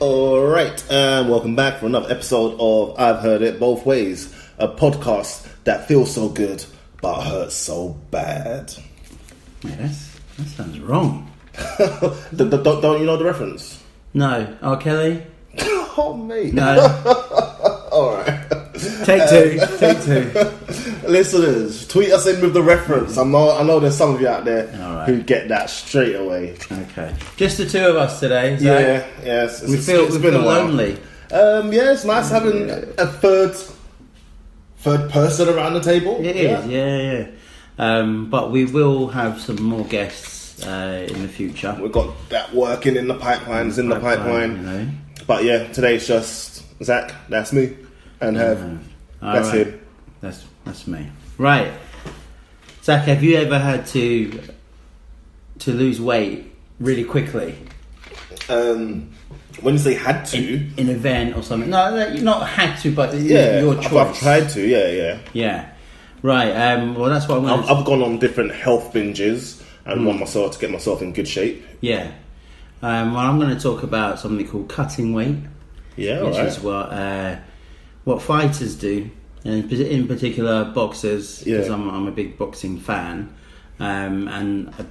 Alright, and welcome back for another episode of I've Heard It Both Ways, a podcast that feels so good but hurts so bad. Yeah, that sounds wrong. Don't you know the reference? No. R. Kelly? Oh, mate. No. Alright. Take two. Listeners, tweet us in with the reference. I know there's some of you out there who get that straight away. Okay. Just the two of us today. Yeah. We feel lonely. Yeah, it's nice having a third person around the table. It is, yeah. But we will have some more guests in the future. We've got that working in the pipeline. You know. But yeah, today's just Zack, that's me, and that's him. That's me. Right. Zack, have you ever had to lose weight really quickly? When you say had to, in an event or something? No, you're not had to, but your choice. I've tried to. Yeah. Right. Well, that's what I've gone on different health binges and want myself to get myself in good shape. Yeah. Well, I'm going to talk about something called cutting weight. Yeah, which is what fighters do, and in particular boxers. Because I'm a big boxing fan, and a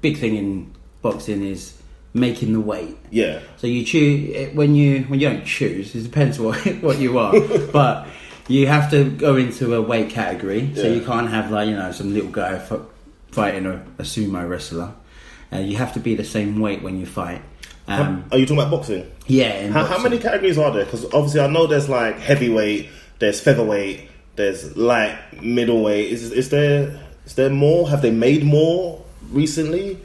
big thing in boxing is making the weight. Yeah. So you choose when you don't choose. It depends what you are, but you have to go into a weight category. So you can't have some little guy fighting a sumo wrestler. You have to be the same weight when you fight. Are you talking about boxing? Yeah. How many categories are there? Because obviously I know there's like heavyweight, there's featherweight, there's light, middleweight. Is there more? Have they made more recently?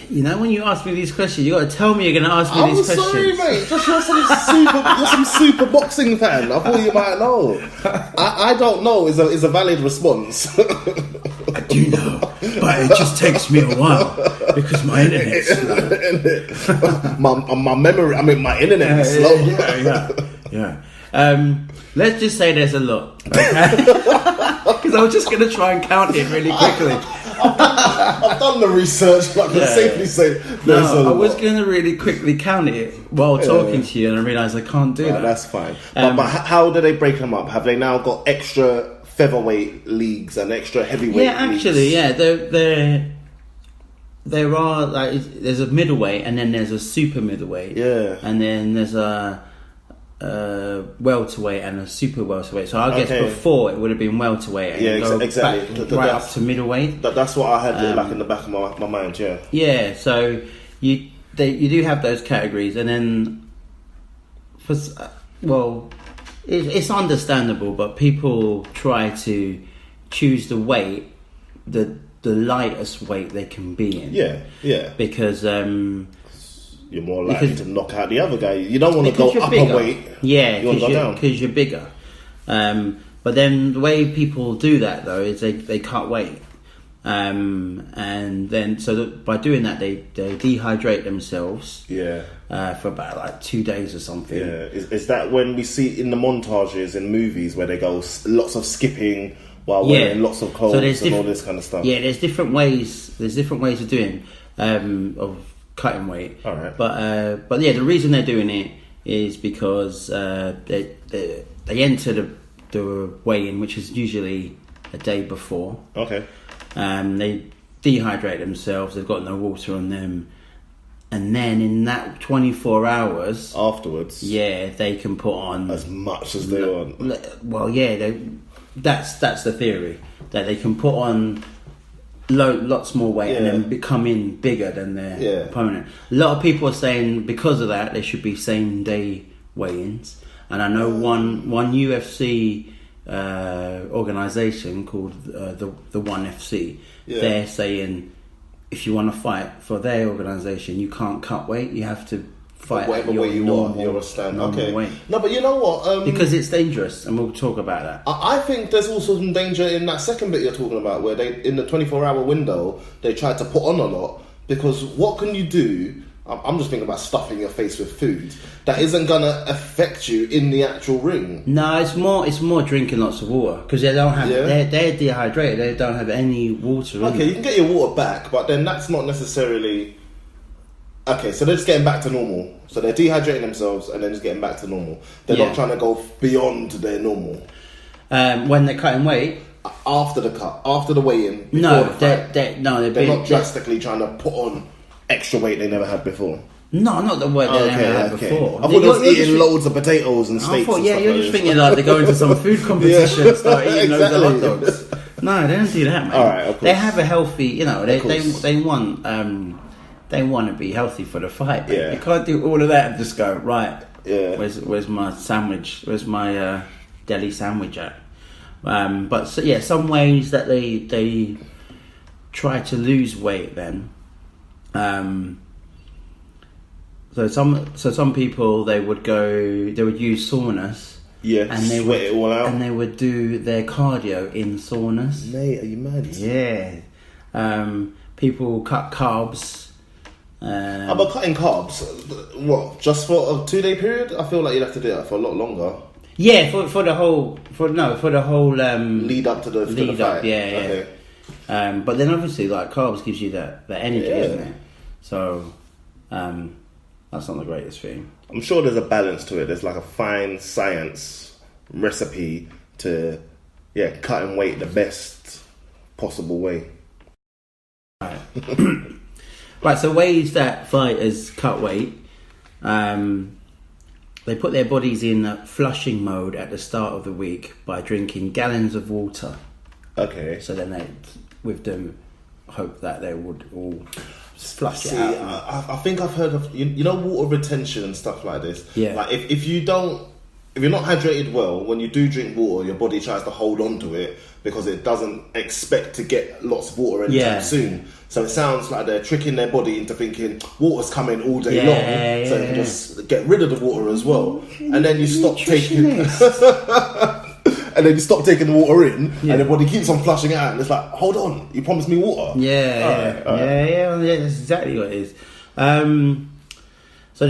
You know, when you ask me these questions, you got to tell me you're going to ask me these questions. I'm sorry, mate. Just you're some super boxing fan. I thought you might know. I don't know. Is a valid response. I do know, but it just takes me a while because my internet's slow. my memory. I mean, my internet is slow. Yeah. Let's just say there's a lot, okay? Because I was just going to try and count it really quickly. I've done the research, but I can safely say there's a lot. I was going to really quickly count it while talking to you, and I realised I can't do that. That's fine. But how do they break them up? Have they now got extra featherweight leagues and extra heavyweight leagues? Actually, there are, there's a middleweight, and then there's a super middleweight. Yeah. And then there's a welterweight and a super welterweight. So I guess before it would have been welterweight and exactly. Right up to middleweight. That's what I had in the back of my mind. Yeah. So you do have those categories, and then it's understandable, but people try to choose the weight, the lightest weight they can be in. Yeah. Because you're more likely to knock out the other guy. You don't want to go up a weight. Yeah, you want to go down because you're bigger. But then the way people do that though is they cut weight, and then by doing that they dehydrate themselves. For about 2 days or something. Yeah, is that when we see in the montages in movies where they go lots of skipping while wearing lots of clothes and all this kind of stuff? Yeah, there's different ways. There's different ways of doing of cutting weight. All right. But the reason they're doing it is because they enter the weigh-in, which is usually a day before. Okay. They dehydrate themselves. They've got no water on them, and then in that 24 hours afterwards, they can put on as much as they want. Well, that's the theory, that they can put on lots more weight and then becoming bigger than their opponent. A lot of people are saying because of that they should be same day weigh-ins, and I know one UFC organisation called the One FC. They're saying if you want to fight for their organisation, you can't cut weight. You have to fight whatever way you want. You're a stand. Okay. Weight. No, but you know what? Because it's dangerous, and we'll talk about that. I think there's also some danger in that second bit you're talking about, where they, in the 24-hour window, they tried to put on a lot. Because what can you do? I'm just thinking about stuffing your face with food that isn't gonna affect you in the actual ring. No, it's more drinking lots of water, because they don't have they're dehydrated. They don't have any water. Okay, you can get your water back, but then that's not necessarily Okay, so they're just getting back to normal. So they're dehydrating themselves and then just getting back to normal. They're Yeah. not trying to go beyond their normal. When they're cutting weight, After the cut, after the weigh-in. no, they're they're not drastically trying to put on extra weight they never had before. No, not the weight they never had before. I thought they was eating loads of potatoes and steaks. You're just thinking like they're going to some food competition and start eating loads of hot dogs. No, they don't do that, man. All right, they have a healthy, they want to be healthy for the fight. Man. Yeah. You can't do all of that and just go, right, Yeah. where's my sandwich? Where's my deli sandwich at? But some ways that they try to lose weight then. So some people they would use saunas. Yeah, and they sweat it all out. And they would do their cardio in saunas. Mate, are you mad? Yeah. People cut carbs. How about cutting carbs? What? Just for a 2-day period? I feel like you'd have to do that for a lot longer. Yeah, for the whole lead up to the fight. Yeah. Okay. But then obviously like carbs gives you that energy, isn't it? So that's not the greatest thing. I'm sure there's a balance to it. There's like a fine science recipe to cutting weight the best possible way. Right. Right, so ways that fighters cut weight. They put their bodies in flushing mode at the start of the week by drinking gallons of water. Okay. So then they, with them, hope that they would all flush it out. I think I've heard of water retention and stuff like this. Yeah. Like if you're not hydrated well, when you do drink water, your body tries to hold on to it because it doesn't expect to get lots of water anytime soon. So it sounds like they're tricking their body into thinking water's coming all day long, so they can just get rid of the water as well. And then you stop taking, and then you stop taking the water in, and the body keeps on flushing it out. And it's like, hold on, you promised me water. Yeah, that's exactly what it is. So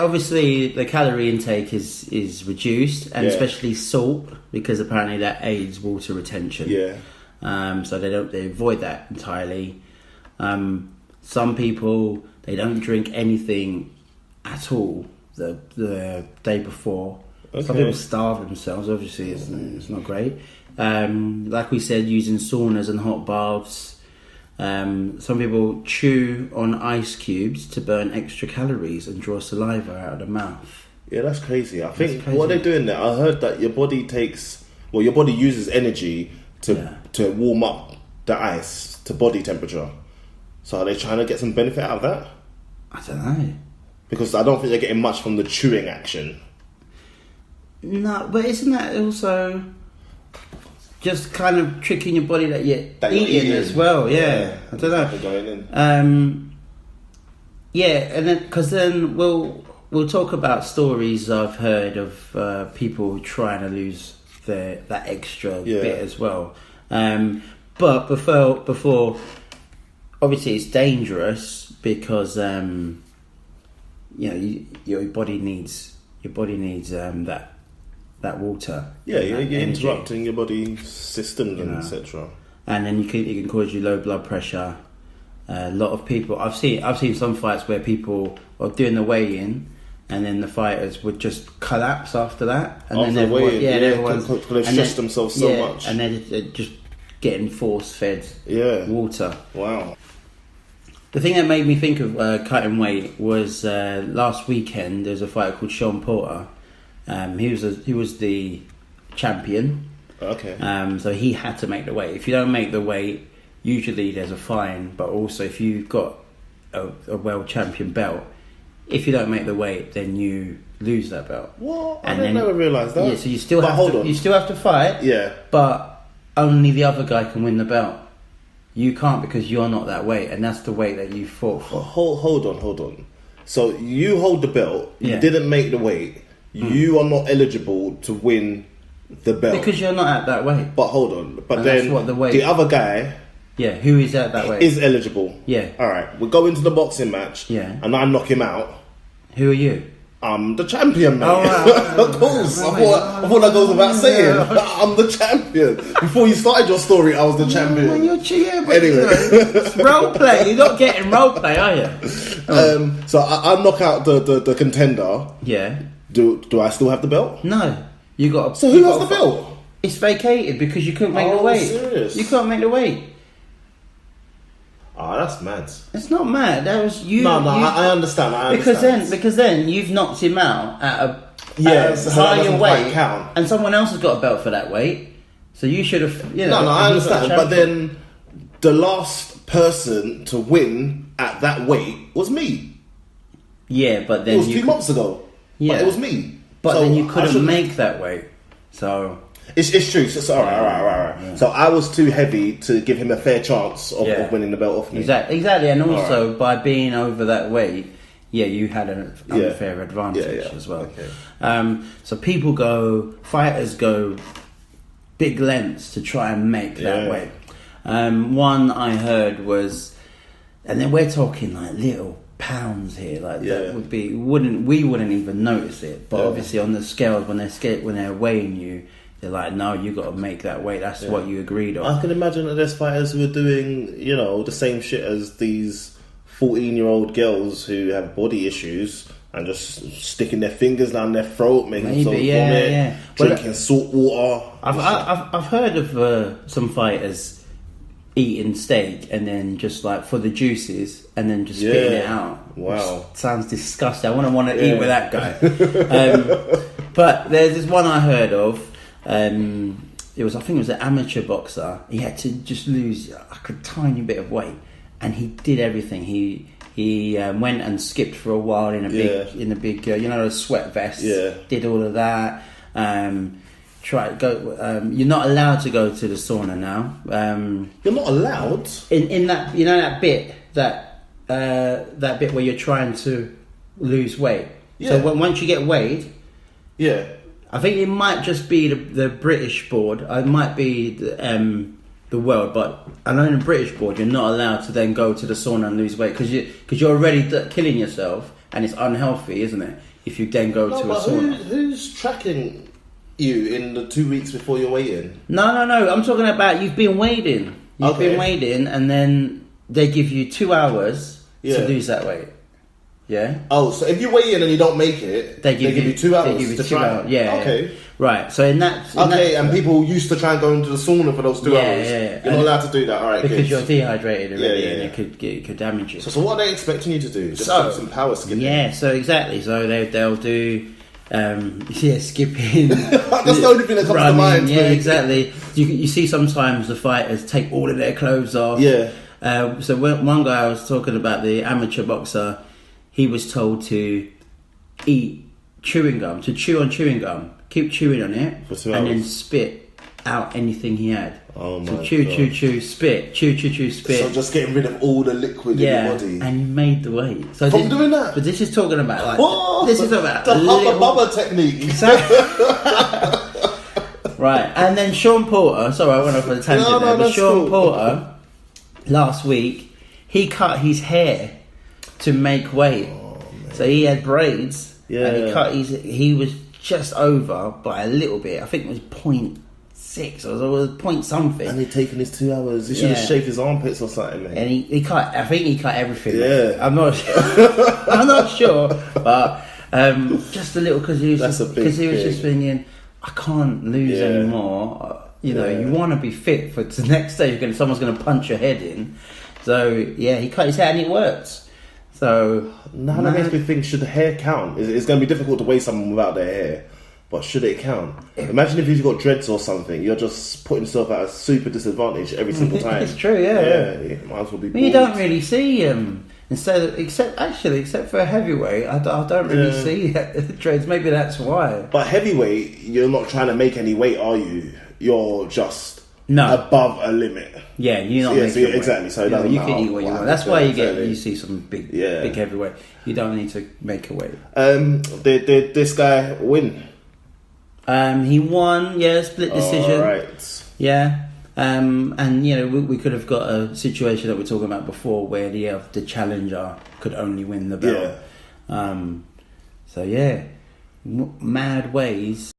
obviously the calorie intake is reduced, and especially salt, because apparently that aids water retention. Yeah. So they avoid that entirely. Some people, they don't drink anything at all the day before. Okay. Some people starve themselves. Obviously, it's not great. Like we said, using saunas and hot baths. Some people chew on ice cubes to burn extra calories and draw saliva out of the mouth. Yeah, that's crazy. I think what they're doing there, I heard that your body uses energy to warm up the ice to body temperature. So are they trying to get some benefit out of that? I don't know. Because I don't think they're getting much from the chewing action. No, but isn't that also just kind of tricking your body that you're eating as well? Yeah. I don't know. Going in. And then because then we'll talk about stories I've heard of people trying to lose that extra bit as well. But before, obviously it's dangerous because your body needs that water. Yeah, you're interrupting your body's systems and etc. And then it can cause you low blood pressure. A lot of people I've seen some fights where people are doing the weigh-in, and then the fighters would just collapse after that, and then everyone's they've stressed themselves so much, and they're just getting force-fed water. Wow. The thing that made me think of cutting weight was last weekend. There's a fighter called Sean Porter. He was the champion. Okay. So he had to make the weight. If you don't make the weight, usually there's a fine. But also, if you've got a world champion belt, if you don't make the weight, then you lose that belt. What? I never realised that. Yeah. So you still have to fight. Yeah. But only the other guy can win the belt. You can't, because you're not that weight, and that's the weight that you fought for. Hold on. So you hold the belt. You didn't make the weight. You are not eligible to win the belt because you're not at that weight. But hold on. But and then the other guy, who is at that weight, is eligible. Yeah. All right. We go into the boxing match. Yeah. And I knock him out. Who are you? I'm the champion, mate. Oh, right. Of course. I thought that goes without saying. I'm the champion. Before you started your story, I was the champion. Man, you're cheating, but Anyway. it's role play. You're not getting role play, are you? So I knock out the contender. Yeah. Do I still have the belt? No. You got. So who has the belt? It's vacated because you couldn't make the weight. Serious? You couldn't make the weight. Ah, that's mad. It's not mad. That was you. No, I understand. Because then you've knocked him out at a So that higher doesn't quite weight, count. and someone else has got a belt for that weight. So you should have. No, I understand. But then the last person to win at that weight was me. Yeah, but then It was 2 months ago. Yeah. But it was me. But So then you I couldn't shouldn't- make that weight. So It's true. So, all right. Yeah. So I was too heavy to give him a fair chance of Yeah. winning the belt off me. exactly, and also by being over that weight, you had an unfair advantage as well. Okay. So fighters go big lengths to try and make that weight. One I heard was, and then we're talking like little pounds here, like that would be we wouldn't even notice it, but obviously on the scales when they're weighing you, they're like, no, you got to make that weight. That's what you agreed on. I can imagine that there's fighters who are doing, the same shit as these 14-year-old girls who have body issues and just sticking their fingers down their throat, making themselves vomit, drinking salt water. I've heard of some fighters eating steak and then just like for the juices and then just spitting it out. Wow, sounds disgusting. I wouldn't want to eat with that guy. But there's this one I heard of. I think it was an amateur boxer. He had to just lose like a tiny bit of weight, and he did everything. He went and skipped for a while in a big a sweat vest. Yeah. Did all of that. You're not allowed to go to the sauna now. You're not allowed in that that bit that bit where you're trying to lose weight. Yeah. So once you get weighed, I think it might just be the British board. It might be the world, but I know in the British board you're not allowed to then go to the sauna and lose weight because you're already killing yourself and it's unhealthy, isn't it? If you then go to a sauna. Who's tracking you in the 2 weeks before you're waiting? No. I'm talking about you've been weighed in. You've been weighed in, and then they give you 2 hours to lose that weight. Yeah. Oh, so if you weigh in and you don't make it, they give you 2 hours to try. Yeah. Okay. Yeah. Right. So and people used to try and go into the sauna for those 2 hours. Yeah. You're not allowed to do that. All right. Because you're dehydrated already, and Yeah. it could damage you. So what are they expecting you to do? Just do some power skipping. Yeah. So exactly. So they'll do. Skipping. That's the only thing that comes to mind. Yeah, exactly. You see sometimes the fighters take all of their clothes off. Yeah. So one guy I was talking about, the amateur boxer, he was told to eat chewing gum, to chew on chewing gum, keep chewing on it, for 2 and hours. then spit out anything he had. Oh my so God. chew, spit, chew, spit. So just getting rid of all the liquid in your body. And you made the weight. So From doing that? But this is talking about This is about the Hubba Bubba technique. Exactly. Right, and then Sean Porter. Sorry, I went off on a tangent there. But Sean Porter, last week, he cut his hair to make weight. So he had braids. Yeah. And he cut he was just over by a little bit. I think it was 0.6 or it was point something. And he'd taken his 2 hours. He should have shaved his armpits or something, mate. And he cut. I think he cut everything. Yeah. Mate. I'm not sure, but just a little because he was just thinking, I can't lose anymore. You want to be fit for the next day. Someone's going to punch your head in. So he cut his hair and it worked. So now that makes me think: should the hair count? It's going to be difficult to weigh someone without their hair, but should it count? Imagine if you've got dreads or something. You're just putting yourself at a super disadvantage every single time. It's true, yeah. Might as well be. You don't really see except for a heavyweight. I don't really see dreads. Maybe that's why. But heavyweight, you're not trying to make any weight, are you? You're just above a limit. Yeah, you're not making weight. Exactly. So you can eat what you want. That's why you see some big heavyweight. You don't need to make a weight. Did this guy win? He won. Yeah, split decision. Right. Yeah. And we could have got a situation that we were talking about before where the challenger could only win the belt. So yeah, mad ways